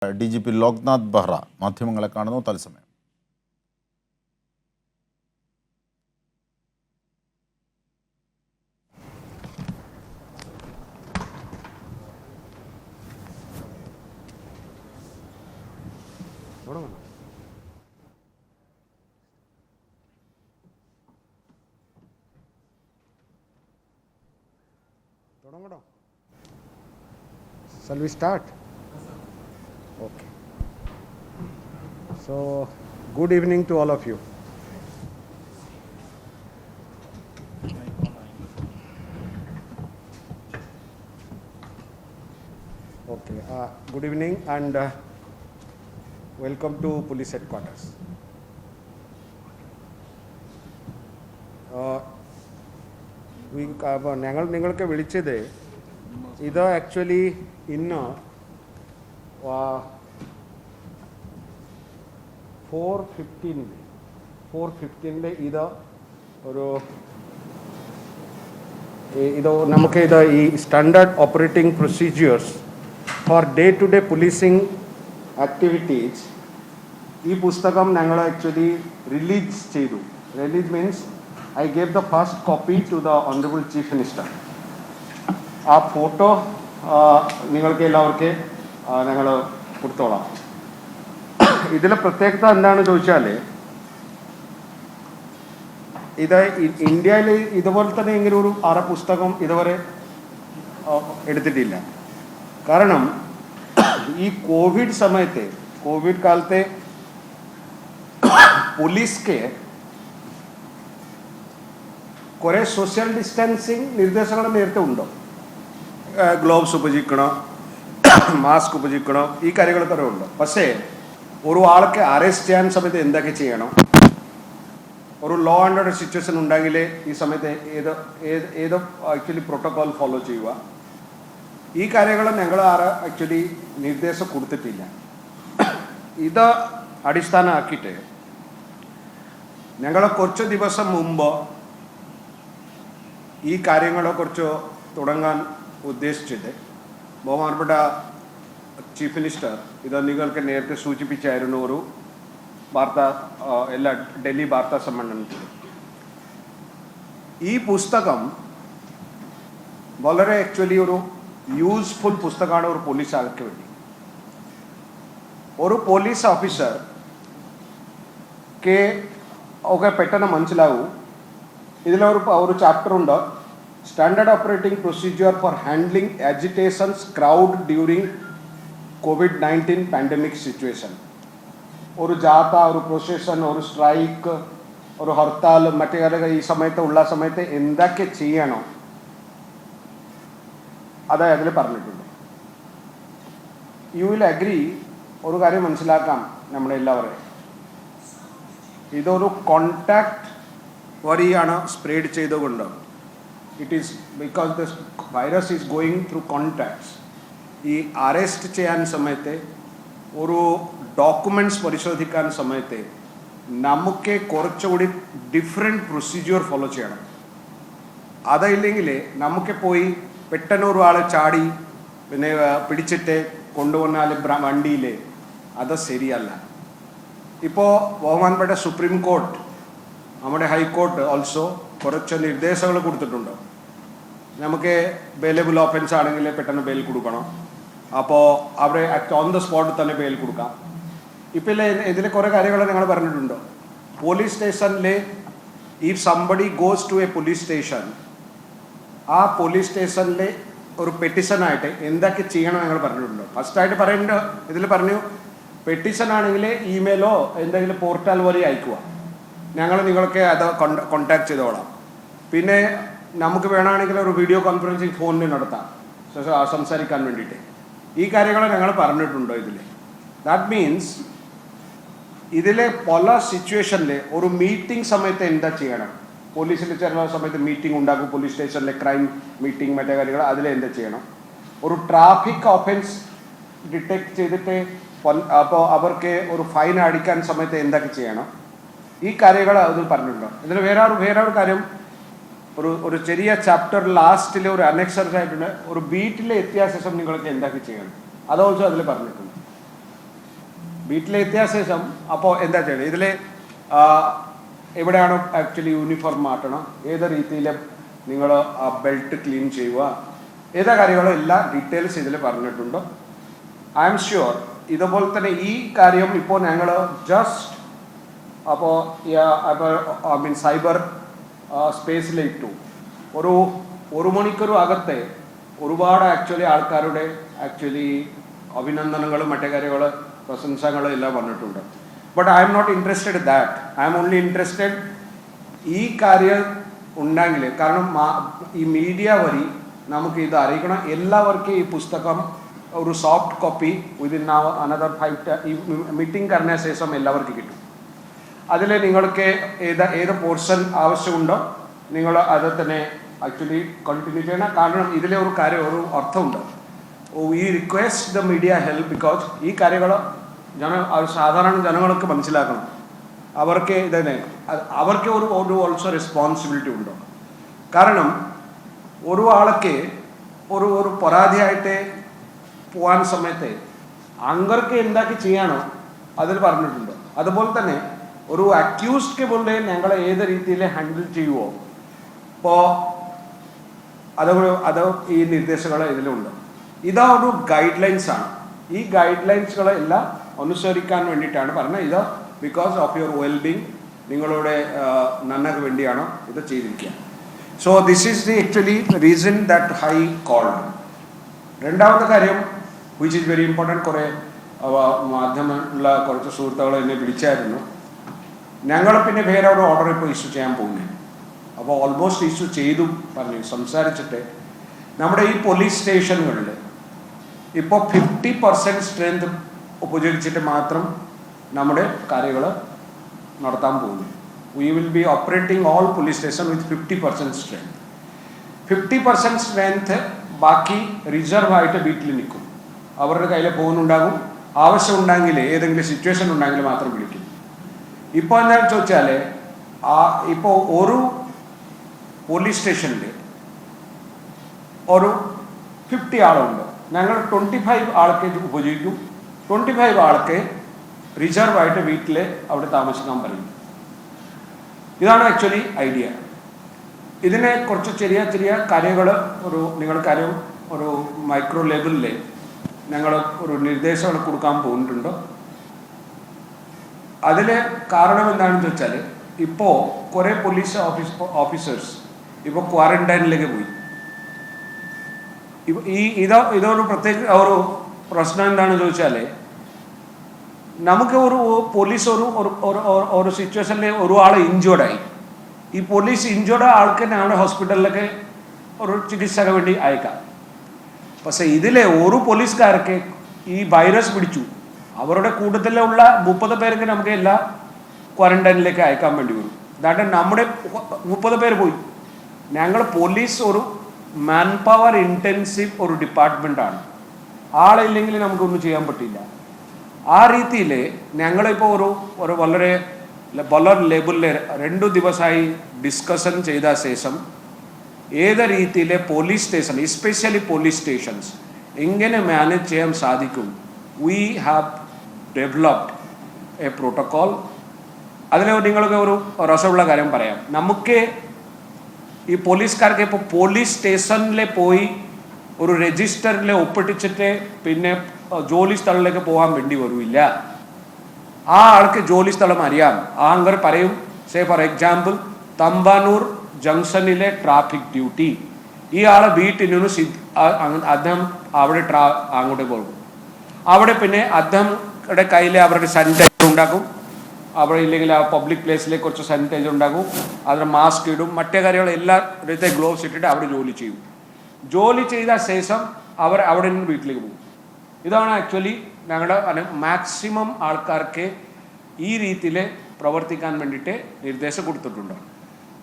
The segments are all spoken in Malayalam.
DGP ലോക്നാഥ് ബെഹ്റ മാധ്യമങ്ങളെ കാണുന്നു തത്സമയം. Shall we start? Okay. So, good evening to all of you. Okay. Good evening and welcome to Police Headquarters. ഞങ്ങൾ നിങ്ങൾക്ക് വിളിച്ചത് ഇത് ആക്ച്വലി ഇന്ന് 4:15 ഇത് നമുക്ക് ഈ standard operating procedures for day to day policing activities ഈ പുസ്തകം ഞങ്ങൾ ആക്ച്വലി റിലീസ് ചെയ്തു. Release means I gave the first copy to the Honorable Chief Minister. ആ ഫോട്ടോ നിങ്ങൾക്ക് എല്ലാവർക്കും ഞങ്ങൾ കൊടുത്തോളാം. ഇതിലെ പ്രത്യേകത എന്താണെന്ന് ചോദിച്ചാൽ ഇത് ഇന്ത്യയിൽ ഇതുപോലെ തന്നെ ഇങ്ങനെ ഒരു പുസ്തകം ഇതുവരെ എടുത്തിട്ടില്ല. കാരണം ഈ കോവിഡ് കാലത്തെ പോലീസ്ക്ക് കുറേ സോഷ്യൽ ഡിസ്റ്റൻസിങ് നിർദ്ദേശങ്ങൾ നേരത്തെ ഉണ്ടോ? ഗ്ലോവ്സ് ഉപയോഗിക്കണം, മാസ്ക് ഉപയോഗിക്കണം, ഈ കാര്യങ്ങളൊക്കെ ഉണ്ട്. പക്ഷേ ഒരു ആൾക്ക് അറസ്റ്റ് ചെയ്യാൻ സമയത്ത് എന്തൊക്കെ ചെയ്യണം, ഒരു ലോ ആൻഡ് ഓർഡർ സിറ്റുവേഷൻ ഉണ്ടെങ്കിൽ ഈ സമയത്ത് ഏത് ആക്ച്വലി പ്രോട്ടോകോൾ ഫോളോ ചെയ്യുക, ഈ കാര്യങ്ങൾ ഞങ്ങൾ ആക്ച്വലി നിർദ്ദേശം കൊടുത്തിട്ടില്ല. ഇത് അടിസ്ഥാനമാക്കിയിട്ട് ഞങ്ങൾ കുറച്ച് ദിവസം മുമ്പ് ഈ കാര്യങ്ങളെക്കുറിച്ച് തുടങ്ങാൻ ഉദ്ദേശിച്ചത് ബഹുമാനപ്പെട്ട ചീഫ് മിനിസ്റ്റർ ഇത് നിങ്ങൾക്ക് നേരത്തെ സൂചിപ്പിച്ചായിരുന്നു ഒരു ഡൽഹി വാർത്താ സമ്മേളനത്തിൽ. ഈ പുസ്തകം വളരെ ആക്ച്വലി ഒരു യൂസ്ഫുൾ പുസ്തകമാണ് ഒരു പോലീസ് ആൾക്ക് വേണ്ടി. ഒരു പോലീസ് ഓഫീസർക്ക് ഒക്കെ പെട്ടെന്ന് മനസ്സിലാവും. ഇതിലൊരു ചാപ്റ്റർ ഉണ്ട്, standard operating procedure for handling agitations crowd during COVID-19 pandemic situation. ഒരു ജാഥ, ഒരു പ്രൊസഷൻ, ഒരു സ്ട്രൈക്ക്, ഒരു ഹർത്താൽ, മറ്റേ ഈ സമയത്ത് എന്തൊക്കെ ചെയ്യണം അത് അതിൽ പറഞ്ഞിട്ടുണ്ട്. യു വിൽ അഗ്രി, ഒരു കാര്യം മനസ്സിലാക്കാം നമ്മളെല്ലാവരെയും, ഇതൊരു കോണ്ടാക്ട് വഴിയാണ് സ്പ്രെഡ് ചെയ്തുകൊണ്ട്. It is because the virus is going through contacts. ഈ അറസ്റ്റ് ചെയ്യാൻ സമയത്ത്, ഒരു ഡോക്യുമെൻറ്റ്സ് പരിശോധിക്കാൻ സമയത്ത് നമുക്ക് കുറച്ചുകൂടി ഡിഫറെൻറ്റ് പ്രൊസീജിയർ ഫോളോ ചെയ്യണം. അതല്ലെങ്കിൽ നമുക്ക് പോയി പെട്ടെന്ന് ഒരാളെ ചാടി പിന്നെ പിടിച്ചിട്ട് കൊണ്ടുവന്നാൽ വണ്ടിയിൽ അത് ശരിയല്ല. ഇപ്പോൾ ബഹുമാനപ്പെട്ട സുപ്രീം കോർട്ട്, നമ്മുടെ ഹൈക്കോർട്ട് ഓൾസോ കുറച്ച് നിർദ്ദേശങ്ങൾ കൊടുത്തിട്ടുണ്ട്. നമുക്ക് ബെയിലബിൾ ഓഫൻസ് ആണെങ്കിൽ പെട്ടെന്ന് ബെയിൽ കൊടുക്കണം. അപ്പോൾ അവിടെ ഓൺ ദ സ്പോട്ട് തന്നെ ബെയിൽ കൊടുക്കാം. ഇപ്പോൾ ഇതിൽ കുറേ കാര്യങ്ങൾ ഞങ്ങൾ പറഞ്ഞിട്ടുണ്ട്. പോലീസ് സ്റ്റേഷനിൽ if somebody goes to a police station, ആ പോലീസ് സ്റ്റേഷനിൽ ഒരു പെറ്റീഷനായിട്ട് എന്തൊക്കെ ചെയ്യണം ഞങ്ങൾ പറഞ്ഞിട്ടുണ്ട്. ഫസ്റ്റായിട്ട് പറയുന്നുണ്ട്, ഇതിൽ പറഞ്ഞു പെറ്റീഷൻ ആണെങ്കിൽ ഇമെയിലോ എന്തെങ്കിലും പോർട്ടൽ വഴി അയക്കുക, ഞങ്ങൾ നിങ്ങൾക്ക് അത് കോണ്ടാക്ട് ചെയ്തോളാം. പിന്നെ നമുക്ക് വേണമെങ്കിൽ ഒരു വീഡിയോ കോൺഫറൻസിങ് ഫോണിൽ നടത്താം സംസാരിക്കാൻ വേണ്ടിയിട്ട്. ഈ കാര്യങ്ങൾ ഞങ്ങൾ പറഞ്ഞിട്ടുണ്ടോ ഇതിൽ. ദാറ്റ് മീൻസ് ഇതിലെ പല സിറ്റുവേഷനിൽ ഒരു മീറ്റിംഗ് സമയത്ത് എന്താ ചെയ്യണം, പോലീസിൽ ചേർന്ന സമയത്ത് മീറ്റിംഗ് ഉണ്ടാക്കും, പോലീസ് സ്റ്റേഷനിലെ ക്രൈം മീറ്റിംഗ് മറ്റേ കാര്യങ്ങൾ, അതിൽ എന്താ ചെയ്യണം, ഒരു ട്രാഫിക് ഒഫൻസ് ഡിറ്റക്ട് ചെയ്തിട്ട് അപ്പോൾ അവർക്ക് ഒരു ഫൈൻ അടിക്കാൻ സമയത്ത് എന്തൊക്കെ ചെയ്യണം, ഈ കാര്യങ്ങൾ അതിൽ പറഞ്ഞിട്ടുണ്ടോ. ഇതിൽ വേറൊരു കാര്യം, ഒരു ചെറിയ ചാപ്റ്റർ ലാസ്റ്റിൽ ഒരു അനെക്സർ ആയിട്ടുണ്ട്, ഒരു ബീറ്റിൽ എത്തിയ ശേഷം നിങ്ങൾക്ക് എന്തൊക്കെ ചെയ്യണം, അത് ഓൾസോ അതിൽ പറഞ്ഞിട്ടുണ്ട്. വീട്ടിലെത്തിയ ശേഷം അപ്പോൾ എന്താ ചെയ്യുന്നത്, ഇതിൽ എവിടെയാണ് ആക്ച്വലി യൂണിഫോം മാറ്റണം, ഏത് രീതിയിൽ നിങ്ങൾ ആ ബെൽറ്റ് ക്ലീൻ ചെയ്യുക, ഏതാ കാര്യങ്ങളും എല്ലാ ഡീറ്റെയിൽസ് ഇതിൽ പറഞ്ഞിട്ടുണ്ട്. ഐ എം ഷ്യൂർ ഇതുപോലെ തന്നെ ഈ കാര്യം ഇപ്പോൾ ഞങ്ങൾ ജസ്റ്റ് അപ്പോൾ ഐ മീൻ സൈബർ സ്പേസിലിട്ടു. ഒരു മണിക്കൂർ അകത്തെ ഒരുപാട് ആക്ച്വലി ആൾക്കാരുടെ ആക്ച്വലി അഭിനന്ദനങ്ങളും മറ്റേ കാര്യങ്ങൾ പ്രശംസകളും എല്ലാം വന്നിട്ടുണ്ട്. But I'm not interested in that. I'm only interested ഈ കാര്യം ഉണ്ടെങ്കിൽ, കാരണം ഈ മീഡിയ വഴി നമുക്ക് ഇത് അറിയിക്കണം. എല്ലാവർക്കും ഈ പുസ്തകം ഒരു സോഫ്റ്റ് കോപ്പി വിതിൻ അനദർ 5 ഈ മീറ്റിംഗ് കഴിഞ്ഞ ശേഷം എല്ലാവർക്കും കിട്ടും. അതിൽ നിങ്ങൾക്ക് ഏത് പോർഷൻ ആവശ്യമുണ്ടോ നിങ്ങൾ അത് തന്നെ ആക്ച്വലി കണ്ടിന്യൂ ചെയ്യണം. കാരണം ഇതിലെ ഒരു കാര്യം ഒരു അർത്ഥമുണ്ട്. V request the media help because ഈ കാര്യങ്ങൾ സാധാരണ ജനങ്ങൾക്ക് മനസ്സിലാക്കണം. അവർക്ക് ഇതന്നെ അവർക്ക് ഒരു ഓൾസോ റെസ്പോൺസിബിലിറ്റി ഉണ്ട്. കാരണം ഒരു ആൾക്ക് ഒരു പരാതിയായിട്ട് പോകാൻ സമയത്ത് അങ്ങർക്ക് എന്താക്കി ചെയ്യാനോ അതിൽ പറഞ്ഞിട്ടുണ്ട്. അതുപോലെ തന്നെ ഒരു അക്യൂസ്ഡ് പോലെ ഞങ്ങൾ ഏത് രീതിയിൽ ഹാൻഡിൽ ചെയ്യുമോ ഇപ്പോൾ അത് ഈ നിർദ്ദേശങ്ങൾ ഇതിലുണ്ട്. ഇതാ ഒരു ഗൈഡ് ലൈൻസ് ആണ്. ഈ ഗൈഡ് ലൈൻസുകളെല്ലാം അനുസരിക്കാൻ വേണ്ടിയിട്ടാണ് പറഞ്ഞത്. ഇത് ബിക്കോസ് ഓഫ് യുവർ വെൽബീങ്, നിങ്ങളുടെ നന്മയ്ക്ക് വേണ്ടിയാണ് ഇത് ചെയ്തിരിക്കുക. So this is the actually reason that high cold. രണ്ടാമത്തെ കാര്യം വിച്ച് ഈസ് വെരി ഇമ്പോർട്ടൻറ്റ്, കുറേ മാധ്യമമുള്ള കുറച്ച് സുഹൃത്തുക്കൾ എന്നെ വിളിച്ചായിരുന്നു. ഞങ്ങൾ പിന്നെ വേറെ ഒരു ഓർഡർ ഇപ്പോൾ ഇഷ്യൂ ചെയ്യാൻ പോകുന്നത്. അപ്പോൾ ഓൾമോസ്റ്റ് ഇഷ്യൂ ചെയ്തു പറഞ്ഞു സംസാരിച്ചിട്ട് നമ്മുടെ ഈ പോലീസ് സ്റ്റേഷനുകളിൽ ഇപ്പോൾ 50% സ്ട്രെങ്ത് ഉപയോഗിച്ചിട്ട് മാത്രം നമ്മുടെ കാര്യങ്ങൾ നടത്താൻ പോകുന്നു. We will be operating all police station with 50% strength. 50% strength ബാക്കി റിസർവ് ആയിട്ട് വീട്ടിൽ നിൽക്കും. അവരുടെ കയ്യിൽ പോകുന്നുണ്ടാകും. ആവശ്യം ഉണ്ടെങ്കിൽ ഏതെങ്കിലും സിറ്റുവേഷൻ ഉണ്ടെങ്കിൽ മാത്രം വിളിക്കും. ഇപ്പോൾ എന്താണെന്ന് ചോദിച്ചാൽ ഇപ്പോൾ ഒരു പോലീസ് സ്റ്റേഷനിൽ ഒരു 50 ആളുണ്ട്. ഞങ്ങൾ 25 ആൾക്ക് ഉപയോഗിക്കും. 25 ആൾക്ക് റിസർവ് ആയിട്ട് വീട്ടിൽ അവിടെ താമസിക്കാൻ പറയും. ഇതാണ് ആക്ച്വലി ഐഡിയ. ഇതിനെ കുറച്ച് ചെറിയ ചെറിയ കാര്യങ്ങൾ നിങ്ങൾ കാര്യം ഒരു മൈക്രോ ലെവലിൽ ഞങ്ങൾ ഒരു നിർദ്ദേശങ്ങൾ കൊടുക്കാൻ പോകുന്നുണ്ട്. അതിൽ കാരണം എന്താണെന്ന് വെച്ചാൽ ഇപ്പോൾ കുറേ പോലീസ് ഓഫീസേഴ്സ് ഇപ്പോൾ ക്വാറന്റൈനിലേക്ക് പോയി. ഇതൊരു പ്രത്യേക ഒരു പ്രശ്നം എന്താണെന്ന് ചോദിച്ചാൽ നമുക്ക് ഒരു പോലീസ് ഒരു സിറ്റുവേഷനിൽ ഒരാൾ ഇഞ്ചേർഡായി. ഈ പോലീസ് ഇഞ്ചേർഡ് ആൾക്ക് ഞങ്ങളുടെ ഹോസ്പിറ്റലിലൊക്കെ ഒരു ചികിത്സയ്ക്ക് വേണ്ടി അയക്കാം. പക്ഷേ ഇതിലെ ഒരു പോലീസുകാർക്ക് ഈ വൈറസ് പിടിച്ചു, അവരുടെ കൂട്ടത്തിലുള്ള 30 പേർക്ക് നമുക്ക് എല്ലാ ക്വാറന്റൈനിലേക്ക് അയക്കാൻ വേണ്ടി വരും. അതാണ്ട് നമ്മുടെ 30 പേര് പോയി. ഞങ്ങൾ പോലീസ് ഒരു മാൻ പവർ ഇൻറ്റൻസീവ് ഒരു ഡിപ്പാർട്ട്മെൻറ്റാണ്. ആളില്ലെങ്കിൽ നമുക്കൊന്നും ചെയ്യാൻ പറ്റില്ല. ആ രീതിയിൽ ഞങ്ങളിപ്പോൾ ഒരു വളരെ ലെവലിൽ 2 ദിവസമായി ഡിസ്കഷൻ ചെയ്ത ശേഷം ഏത് രീതിയിലെ police station, especially police stations എങ്ങനെ മാനേജ് ചെയ്യാൻ സാധിക്കും, we have developed A protocol. അതിൽ നിങ്ങൾക്ക് ഒരു രസമുള്ള കാര്യം പറയാം. നമുക്ക് ഈ പോലീസുകാർക്ക് ഇപ്പോൾ പോലീസ് സ്റ്റേഷനിൽ പോയി ഒരു രജിസ്റ്ററിൽ ഒപ്പിട്ടിച്ചിട്ട് പിന്നെ ജോലി സ്ഥലത്തിലേക്ക് പോകാൻ വേണ്ടി വരില്ല. ആ ആൾക്ക് ജോലി സ്ഥലം അറിയാം. ആ ആങ്കർ പറയും, സേ ഫോർ എക്സാമ്പിൾ തമ്പാനൂർ ജംഗ്ഷനിലെ ട്രാഫിക് ഡ്യൂട്ടി, ഈ ആളെ വീട്ടിൽ നിന്ന് അദ്ദേഹം അവിടെ അങ്ങോട്ട് പോകും. അവിടെ പിന്നെ അദ്ദേഹയുടെ കയ്യിൽ അവരുടെ സാനിറ്റൈസർ ഉണ്ടാക്കും. അവിടെ ഇല്ലെങ്കിൽ ആ പബ്ലിക് പ്ലേസിലേക്ക് കുറച്ച് സാനിറ്റൈസർ ഉണ്ടാക്കും. അതിന് മാസ്ക് ഇടും, മറ്റേ കാര്യങ്ങൾ എല്ലാ ഗ്ലോവ്സ് ഇട്ടിട്ട് അവിടെ ജോലി ചെയ്യും. ജോലി ചെയ്ത ശേഷം അവർ അവിടെ നിന്ന് വീട്ടിലേക്ക് പോകും. ഇതാണ് ആക്ച്വലി ഞങ്ങളുടെ മാക്സിമം ആൾക്കാർക്ക് ഈ രീതിയിൽ പ്രവർത്തിക്കാൻ വേണ്ടിയിട്ട് നിർദ്ദേശം കൊടുത്തിട്ടുണ്ട്.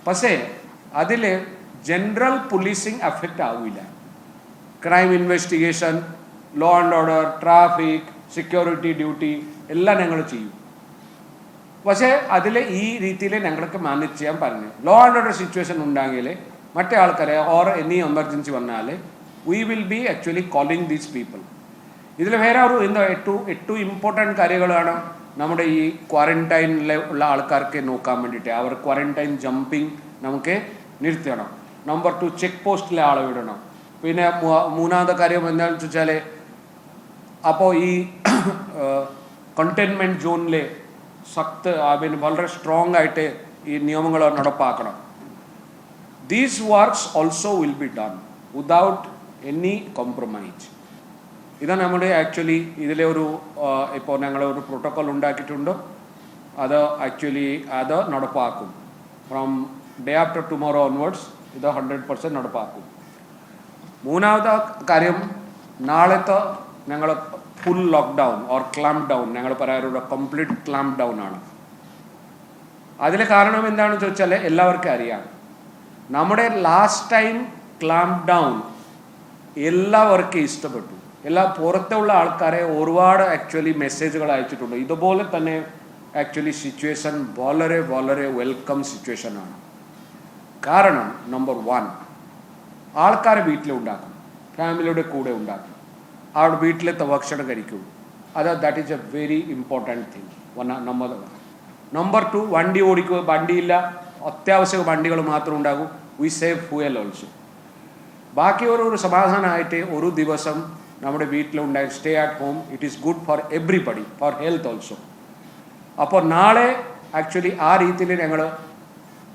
പക്ഷേ അതിൽ ജനറൽ പോലീസിങ് എഫക്റ്റ് ആവില്ല. Crime investigation, law and order, traffic, security duty എല്ലാം ഞങ്ങൾ ചെയ്യും. പക്ഷേ അതിൽ ഈ രീതിയിൽ ഞങ്ങൾക്ക് മാനേജ് ചെയ്യാൻ പറഞ്ഞു. ലോ ആൻഡ് ഓർഡർ സിറ്റുവേഷൻ ഉണ്ടെങ്കിൽ മറ്റേ ആൾക്കാരെ ഓർ എനി എമർജൻസി വന്നാൽ we will be actually calling these people. ഇതിൽ വേറെ ഒരു എന്താ ഏറ്റവും ഇമ്പോർട്ടൻറ്റ് കാര്യങ്ങളാണ് നമ്മുടെ ഈ ക്വാറന്റൈനിൽ ഉള്ള ആൾക്കാർക്ക് നോക്കാൻ വേണ്ടിയിട്ട്. അവർ ക്വാറന്റൈൻ ജമ്പിങ് നമുക്ക് നിർത്തണം. നമ്പർ 2 ചെക്ക് പോസ്റ്റിലെ ആളെ വിടണം. പിന്നെ മൂന്നാമത്തെ കാര്യം എന്താണെന്ന് വെച്ചാൽ അപ്പോൾ ഈ കണ്ടെയ്ൻമെൻറ്റ് സോണിലെ പിന്നെ വളരെ സ്ട്രോങ് ആയിട്ട് ഈ നിയമങ്ങൾ നടപ്പാക്കണം. These works also will be done without any compromise. ഇതാണ് നമ്മുടെ ആക്ച്വലി ഇതിലെ ഒരു ഇപ്പോൾ ഞങ്ങൾ ഒരു പ്രോട്ടോക്കോൾ ഉണ്ടാക്കിയിട്ടുണ്ട്. അത് ആക്ച്വലി അത് നടപ്പാക്കും. From day after tomorrow onwards ഇത് 100% നടപ്പാക്കും. മൂന്നാമത്തെ കാര്യം, നാളത്തെ ഞങ്ങൾ full lockdown or clamp down, ഞങ്ങൾ പറയാറുള്ള കംപ്ലീറ്റ് ക്ലാമ്പ് ഡൗൺ ആണ്. അതിൽ കാരണം എന്താണെന്ന് ചോദിച്ചാൽ എല്ലാവർക്കും അറിയാം, നമ്മുടെ ലാസ്റ്റ് ടൈം ക്ലാമ്പ് ഡൗൺ എല്ലാവർക്കും ഇഷ്ടപ്പെട്ടു. എല്ലാ പുറത്തുള്ള ആൾക്കാരെ ഒരുപാട് ആക്ച്വലി മെസ്സേജുകൾ അയച്ചിട്ടുണ്ട്. ഇതുപോലെ തന്നെ ആക്ച്വലി സിറ്റുവേഷൻ വളരെ വളരെ വെൽക്കം സിറ്റുവേഷനാണ്. കാരണം നമ്പർ 1, ആൾക്കാരെ വീട്ടിലുണ്ടാക്കും, ഫാമിലിയുടെ കൂടെ ഉണ്ടാക്കും, അവിടെ വീട്ടിലത്തെ ഭക്ഷണം കഴിക്കും. That is a very important thing. Number 2, വണ്ടി ഓടിക്കുക, വണ്ടിയില്ല, അത്യാവശ്യ വണ്ടികൾ മാത്രം ഉണ്ടാകും. We save fuel also. ബാക്കി ഒരു സമാധാനമായിട്ട് ഒരു ദിവസം നമ്മുടെ വീട്ടിലുണ്ടായി stay at home. It is good for everybody, for health also. അപ്പോൾ നാളെ ആക്ച്വലി ആ രീതിയിൽ ഞങ്ങൾ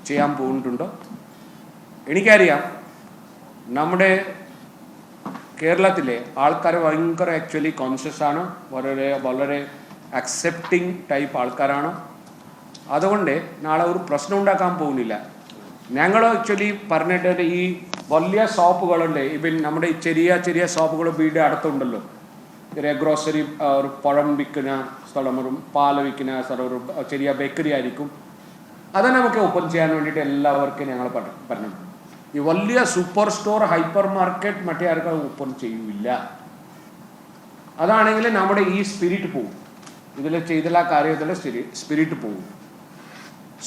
ചെയ്യാൻ പോകുന്നുണ്ട്. എനിക്കറിയാം നമ്മുടെ കേരളത്തിലെ ആൾക്കാർ ഭയങ്കര ആക്ച്വലി കോൺഷ്യസ് ആണ്, വളരെ വളരെ അക്സെപ്റ്റിംഗ് ടൈപ്പ് ആൾക്കാരാണ്. അതുകൊണ്ട് നാളെ ഒരു പ്രശ്നം ഉണ്ടാക്കാൻ പോകുന്നില്ല. ഞങ്ങൾ ആക്ച്വലി പറഞ്ഞിട്ട് ഈ വലിയ ഷോപ്പുകളുണ്ട്, ഇവൻ നമ്മുടെ ഈ ചെറിയ ചെറിയ ഷോപ്പുകൾ വീട് അടുത്തുണ്ടല്ലോ, ഗ്രോസറി, ഒരു പഴം വിൽക്കുന്ന സ്ഥലം, ഒരു പാൽ വിൽക്കുന്ന സ്ഥലം, ഒരു ചെറിയ ബേക്കറി ആയിരിക്കും. അത് നമുക്ക് ഓപ്പൺ ചെയ്യാൻ വേണ്ടിയിട്ട് എല്ലാവർക്കും ഞങ്ങൾ പറഞ്ഞിട്ടുണ്ട്. ഈ വലിയ സൂപ്പർ സ്റ്റോർ, ഹൈപ്പർ മാർക്കറ്റ് മറ്റേ ആർക്കും ഓപ്പൺ ചെയ്യില്ല. അതാണെങ്കിൽ നമ്മുടെ ഈ സ്പിരിറ്റ് പോകും, ഇതിൽ ചെയ്തുള്ള കാര്യത്തിൽ സ്പിരിറ്റ് പോകും.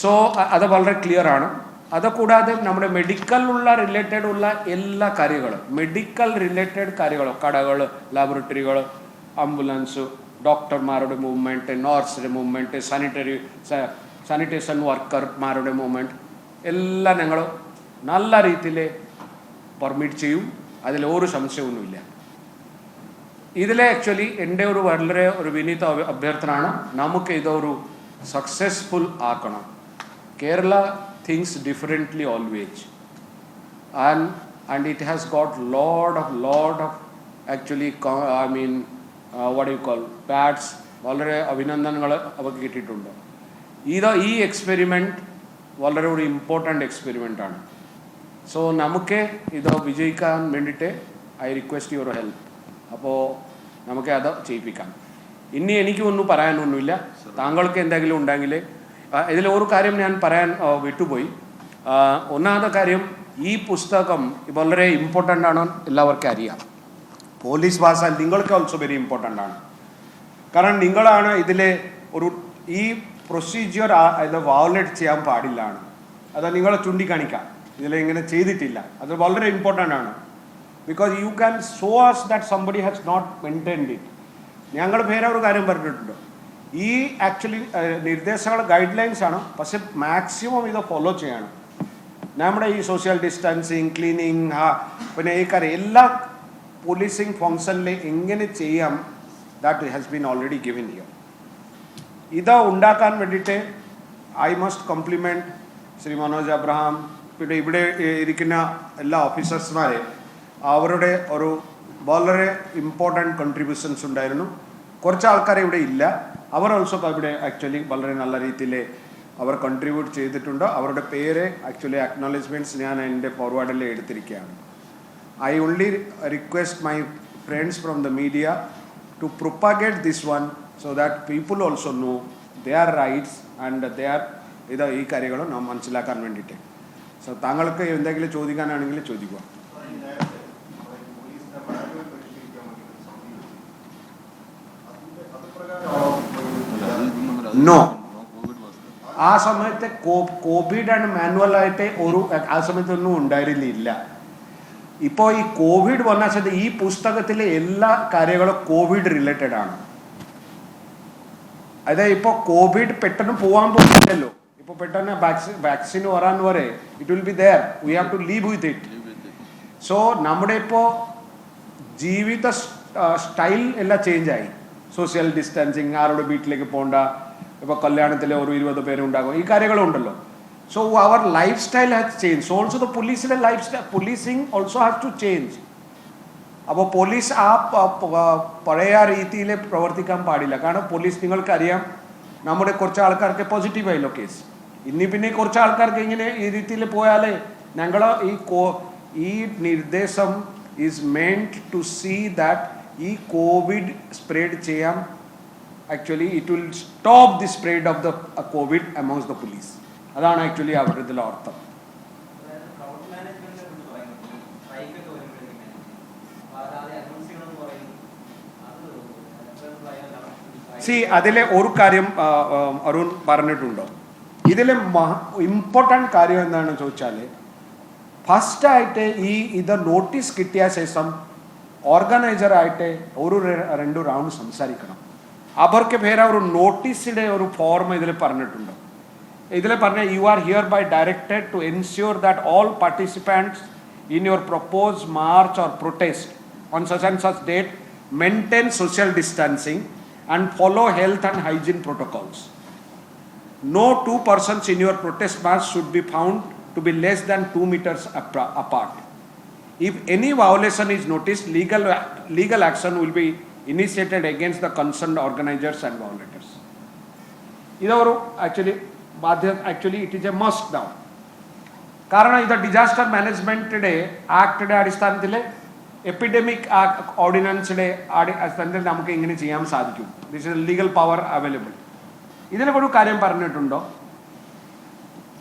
സോ അത് വളരെ ക്ലിയർ ആണ്. അതുകൂടാതെ നമ്മുടെ മെഡിക്കലുള്ള റിലേറ്റഡ് ഉള്ള എല്ലാ കാര്യങ്ങളും, മെഡിക്കൽ റിലേറ്റഡ് കാര്യങ്ങൾ, കടകൾ, ലാബോറട്ടറികൾ, ആംബുലൻസ്, ഡോക്ടർമാരുടെ മൂവ്മെൻറ്റ്, നഴ്സിൻ്റെ മൂവ്മെൻറ്റ്, സാനിറ്റേഷൻ വർക്കർമാരുടെ മൂവ്മെൻറ്റ് എല്ലാം ഞങ്ങൾ നല്ല രീതിയിൽ പെർമിറ്റ് ചെയ്യും. അതിലൊരു സംശയമൊന്നുമില്ല. ഇതിലെ ആക്ച്വലി എൻ്റെ ഒരു വളരെ ഒരു വിനീത അഭ്യർത്ഥനയാണ്, നമുക്ക് ഇതൊരു സക്സസ്ഫുൾ ആക്കണം. Kerala thinks differently always, and it has got lot of actually what do you call bats. വളരെ അഭിനന്ദനങ്ങൾ അവർക്ക് കിട്ടിയിട്ടുണ്ട്. ഈ എക്സ്പെരിമെൻറ്റ് വളരെ ഒരു ഇമ്പോർട്ടൻ്റ് എക്സ്പെരിമെൻ്റ് ആണ്. സോ നമുക്ക് ഇത് വിജയിക്കാൻ വേണ്ടിയിട്ട് ഐ റിക്വസ്റ്റ് യുവർ ഹെൽപ്പ്. അപ്പോൾ നമുക്ക് അത് ചെയ്യിപ്പിക്കാം. ഇനി എനിക്കൊന്നും പറയാനൊന്നുമില്ല. താങ്കൾക്ക് എന്തെങ്കിലും ഉണ്ടെങ്കിൽ ഇതിൽ ഒരു കാര്യം ഞാൻ പറയാൻ വിട്ടുപോയി. ഒന്നാമത്തെ കാര്യം, ഈ പുസ്തകം വളരെ ഇമ്പോർട്ടൻ്റ് ആണ്, എല്ലാവർക്കും അറിയാം. പോലീസ് ഭാഷ നിങ്ങൾക്ക് ഓൾസോ വെരി ഇമ്പോർട്ടൻ്റ് ആണ്. കാരണം നിങ്ങളാണ് ഇതിലെ ഒരു ഈ പ്രൊസീജിയർ ഇത് വയലേറ്റ് ചെയ്യാൻ പാടില്ലാണ്. അത് നിങ്ങൾ ചൂണ്ടിക്കാണിക്കാം, ഇതിലിങ്ങനെ ചെയ്തിട്ടില്ല. അത് വളരെ ഇമ്പോർട്ടൻ്റ് ആണ്. Because you can show us that somebody has not maintained it. ഞങ്ങൾ വേറെ ഒരു കാര്യം പറഞ്ഞിട്ടുണ്ട്, ഈ ആക്ച്വലി നിർദ്ദേശങ്ങൾ ഗൈഡ് ലൈൻസ് ആണ്, പക്ഷെ മാക്സിമം ഇത് ഫോളോ ചെയ്യണം. നമ്മുടെ ഈ സോഷ്യൽ ഡിസ്റ്റൻസിങ്, ക്ലീനിങ്, പിന്നെ ഈ കാര്യം എല്ലാ പോലീസിങ് ഫങ്ഷനിൽ എങ്ങനെ ചെയ്യാം, that has been already given here. ഇത് ഉണ്ടാക്കാൻ വേണ്ടിയിട്ട് I must compliment Shri Manoj Abraham, പിന്നെ ഇവിടെ ഇരിക്കുന്ന എല്ലാ ഓഫീസേഴ്സ്മാരെ. അവരുടെ ഒരു വളരെ ഇമ്പോർട്ടൻറ്റ് കോൺട്രിബ്യൂഷൻസ് ഉണ്ടായിരുന്നു. കുറച്ച് ആൾക്കാരെ ഇവിടെ ഇല്ല, അവർ ഓൾസോ ഇവിടെ ആക്ച്വലി വളരെ നല്ല രീതിയിൽ അവർ കോൺട്രിബ്യൂട്ട് ചെയ്തിട്ടുണ്ട്. അവരുടെ പേര് ആക്ച്വലി അക്നോളജ്മെൻറ്റ്സ് ഞാൻ എൻ്റെ ഫോർവേഡിൽ എടുത്തിരിക്കുകയാണ്. I only request my friends from the media to propagate this one so that people also know their rights and their ഈ കാര്യങ്ങൾ നാം മനസ്സിലാക്കാൻ വേണ്ടിയിട്ട്. സോ താങ്കൾക്ക് എന്തെങ്കിലും ചോദിക്കാനാണെങ്കിൽ ചോദിക്കുക. നോ, ആ സമയത്ത് കോവിഡ് ആൻഡ് മാനുവലായിട്ട് ആ സമയത്തൊന്നും ഉണ്ടായിരുന്നില്ല. ഇപ്പോൾ ഈ കോവിഡ് വന്ന വെച്ചാൽ ഈ പുസ്തകത്തിലെ എല്ലാ കാര്യങ്ങളും കോവിഡ് റിലേറ്റഡ് ആണ്. അതായത് ഇപ്പോൾ കോവിഡ് പെട്ടെന്ന് പോകാൻ പോകുന്നില്ലല്ലോ. ഇപ്പോൾ പെട്ടെന്ന് വാക്സിൻ വരാൻ വരെ it will be there, we have to live with it. So നമ്മുടെ ഇപ്പോൾ ജീവിത സ്റ്റൈൽ എല്ലാം ചേഞ്ചായി. സോഷ്യൽ ഡിസ്റ്റൻസിങ്, ആരുടെ വീട്ടിലേക്ക് പോകണ്ട, ഇപ്പോൾ കല്യാണത്തിൽ ഒരു 20 പേരുണ്ടാകും, ഈ കാര്യങ്ങളുണ്ടല്ലോ. സോ അവർ lifestyle has change. Also the പോലീസിന്റെ lifestyle, policing also has to change. അപ്പോൾ പോലീസ് ആ പഴയ രീതിയിൽ പ്രവർത്തിക്കാൻ പാടില്ല. കാരണം പോലീസ്, നിങ്ങൾക്കറിയാം, നമ്മുടെ കുറച്ച് ആൾക്കാർക്ക് പോസിറ്റീവായല്ലോ കേസ്. പിന്നെ കുറച്ച് ആൾക്കാർക്ക് ഇങ്ങനെ ഈ രീതിയിൽ പോയാലേ ഞങ്ങൾ ഈ നിർദ്ദേശം is meant to see that ഈ കോവിഡ് സ്പ്രെഡ് ചെയ്യാം. Actually it will stop the spread of the Covid amongst the police. അതാണ് ആക്ച്വലി അവരുടെ ഇതിലെ അർത്ഥം. അതിലെ ഒരു കാര്യം അരുൺ പറഞ്ഞിട്ടുണ്ടോ, ഇതിലെ ഇമ്പോർട്ടൻറ്റ് കാര്യം എന്താണെന്ന് ചോദിച്ചാൽ, ഫസ്റ്റായിട്ട് ഇത് നോട്ടീസ് കിട്ടിയ ശേഷം ഓർഗനൈസറായിട്ട് 1-2 റൗണ്ട് സംസാരിക്കണം. അവർക്ക് പേര് ഒരു നോട്ടീസിൻ്റെ ഒരു ഫോർം ഇതിൽ പറഞ്ഞിട്ടുണ്ട്. ഇതിൽ പറഞ്ഞ you are hereby directed to ensure that all participants in your propose march or protest on such and such date maintain social distancing and follow health and hygiene protocols. No 2 persons in your protest march should be found to be less than 2 meters apart. If any violation is noticed, legal action will be initiated against the concerned organizers and violators. ഇതൊരു actually it is A must now. കാരണം ഇത് ഡിസാസ്റ്റർ മാനേജ്മെൻറ്റിൻ്റെ ആക്ടിൻ്റെ അടിസ്ഥാനത്തിൽ, എപ്പിഡമിക് ഓർഡിനൻസിൻ്റെ അടിസ്ഥാനത്തിൽ നമുക്ക് ഇങ്ങനെ ചെയ്യാൻ സാധിക്കും. This is legal power available. ഇതിനൊരു കാര്യം പറഞ്ഞിട്ടുണ്ടോ,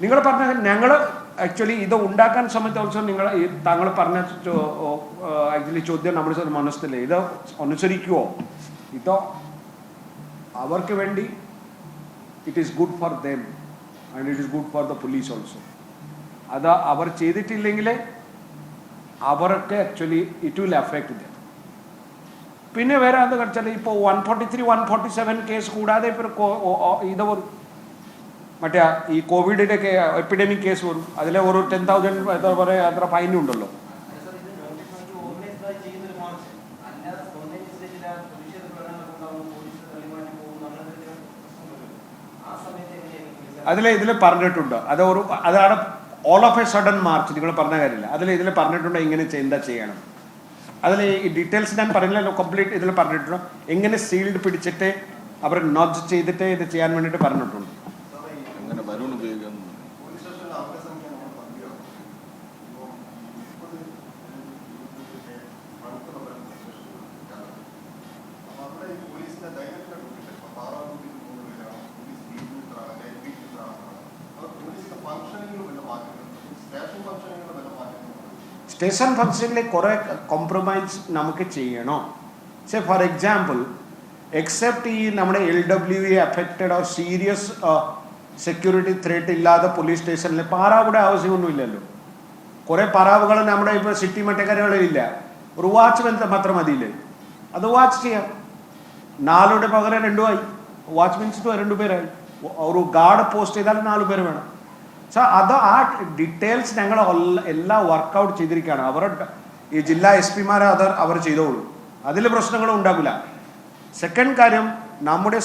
നിങ്ങൾ പറഞ്ഞ ഞങ്ങൾ ആക്ച്വലി ഇത് ഉണ്ടാക്കാൻ സമയത്ത് ഓൾസോ താങ്കൾ പറഞ്ഞ ആക്ച്വലി ചോദ്യം നമ്മുടെ മനസ്സിൽ, ഇത് അനുസരിക്കുമോ, ഇതോ അവർക്ക് വേണ്ടി it is good four them and it is good for the police also. അത് അവർ ചെയ്തിട്ടില്ലെങ്കിൽ അവർക്ക് actually it will affect dum. പിന്നെ വേറെ അത് കളിച്ചാൽ ഇപ്പോൾ 143, 147 കേസ് കൂടാതെ ഇപ്പോൾ ഇത് വരും, മറ്റേ ഈ കോവിഡിൻ്റെ എപ്പിഡമിക് കേസ് വരും. അതിലെ ഒരു 10,000 എന്താ പറയുക അത്ര ഫൈനും ഉണ്ടല്ലോ. ഇതിൽ പറഞ്ഞിട്ടുണ്ട്, അതാണ് all of A sudden March. നിങ്ങൾ പറഞ്ഞ കാര്യമില്ല, ഇതിൽ പറഞ്ഞിട്ടുണ്ട് ഇങ്ങനെ എന്താ ചെയ്യണം. അതിൽ ഈ ഡീറ്റെയിൽസ് ഞാൻ പറഞ്ഞില്ലല്ലോ, കംപ്ലീറ്റ് ഇതിൽ പറഞ്ഞിട്ടുണ്ട്. എങ്ങനെ സീൽഡ് പിടിച്ചിട്ട് അവർ നോട്ട് ചെയ്തിട്ട് ഇത് ചെയ്യാൻ വേണ്ടിയിട്ട് പറഞ്ഞിട്ടുണ്ട്. സ്റ്റേഷൻ ഫംഗ്ഷനിൽ കുറേ കോംപ്രമൈസ് നമുക്ക് ചെയ്യണോ. ഫോർ എക്സാമ്പിൾ, എക്സെപ്റ്റ് ഈ നമ്മുടെ LWE affected or serious security threat ഇല്ലാതെ പോലീസ് സ്റ്റേഷനിൽ പാറാവിടെ ആവശ്യമൊന്നും ഇല്ലല്ലോ. കുറേ പാറാവുകൾ നമ്മുടെ ഇപ്പോൾ സിറ്റി മറ്റേ കാര്യങ്ങളിലില്ല. ഒരു വാച്ച്മാൻ മാത്രം മതിയില്ലേ, അത് വാച്ച് ചെയ്യാം. 4 പകരം 2 ആയി, വാച്ച്മാൻസ് 2 പേരായി. ഒരു ഗാർഡ് പോസ്റ്റ് ചെയ്താൽ 4 പേര് വേണം. സോ ആ ഡീറ്റെയിൽസ് ഞങ്ങൾ എല്ലാം വർക്കൗട്ട് ചെയ്തിരിക്കുകയാണ്. അവരുടെ ഈ ജില്ലാ SP അവർ ചെയ്തോളൂ, അതിൽ പ്രശ്നങ്ങളും ഉണ്ടാകില്ല. സെക്കൻഡ് കാര്യം, നമ്മുടെ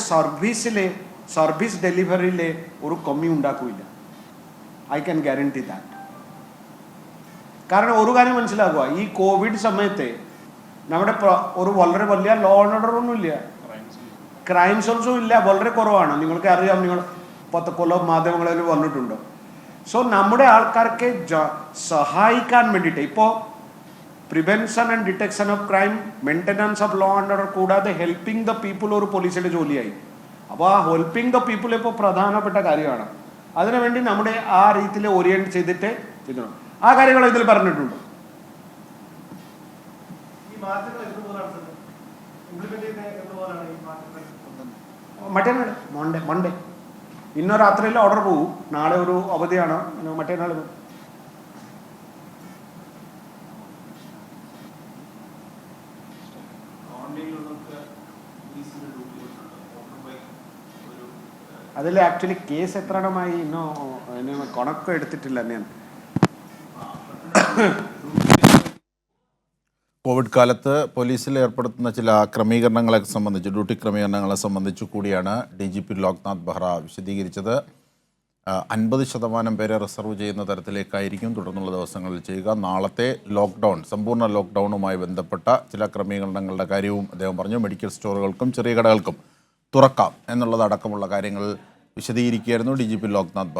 സർവീസ് ഡെലിവറിയിലെ ഒരു കമ്മി ഉണ്ടാക്കില്ല. I can guarantee that. കാരണം ഒരു കാര്യം മനസ്സിലാക്കുക, ഈ കോവിഡ് സമയത്ത് നമ്മുടെ ഒരു വളരെ വലിയ ലോ ആൻഡ് ഓർഡർ ഒന്നും ഇല്ല, ക്രൈംസ് ഓൾസോ ഇല്ല, വളരെ കുറവാണ്. നിങ്ങൾക്ക് അറിയാം, നിങ്ങൾ 10 കൊല്ലം മാധ്യമങ്ങളിൽ വന്നിട്ടുണ്ടോ. സോ നമ്മുടെ ആൾക്കാർക്ക് സഹായിക്കാൻ വേണ്ടിയിട്ട് ഇപ്പോൾ prevention and detection of crime, maintenance of law and order കൂടാതെ ഹെൽപ്പിംഗ് ദ പീപ്പിൾ ഒരു പോലീസിൻ്റെ ജോലിയായി. അപ്പോൾ ആ ഹെൽപ്പിംഗ് ദ പീപ്പിൾ ഇപ്പോൾ പ്രധാനപ്പെട്ട കാര്യമാണ്. അതിനുവേണ്ടി നമ്മുടെ ആ രീതിയിൽ ഓറിയൻറ്റ് ചെയ്തിട്ട് ചെയ്യണം. ആ കാര്യങ്ങൾ ഇതിൽ പറഞ്ഞിട്ടുണ്ട്. മറ്റന്നാൾ മൺഡേ ഇന്നോ രാത്രിയിൽ ഓർഡർ പോകും. നാളെ ഒരു അവധിയാണ്, മറ്റന്നാൾ അതിൽ ആക്ച്വലി കേസ് എത്രമായി ഇന്നോ കണക്ക് എടുത്തിട്ടില്ല ഞാൻ. കോവിഡ് കാലത്ത് പോലീസിൽ ഏർപ്പെടുത്തുന്ന ചില ക്രമീകരണങ്ങളെ സംബന്ധിച്ച്, ഡ്യൂട്ടി ക്രമീകരണങ്ങളെ സംബന്ധിച്ച് കൂടിയാണ് DGP ലോക്നാഥ് ബെഹ്റ വിശദീകരിച്ചത്. 50% പേരെ റിസർവ് ചെയ്യുന്ന തരത്തിലേക്കായിരിക്കും തുടർന്നുള്ള ദിവസങ്ങളിൽ ചെയ്യുക. നാളത്തെ ലോക്ക്ഡൗൺ, സമ്പൂർണ്ണ ലോക്ക്ഡൗണുമായി ബന്ധപ്പെട്ട ചില ക്രമീകരണങ്ങളുടെ കാര്യവും അദ്ദേഹം പറഞ്ഞു. മെഡിക്കൽ സ്റ്റോറുകൾക്കും ചെറിയ കടകൾക്കും തുറക്കാം എന്നുള്ളതടക്കമുള്ള കാര്യങ്ങൾ വിശദീകരിക്കുകയായിരുന്നു DGP ലോക്നാഥ് ബെഹ്റ.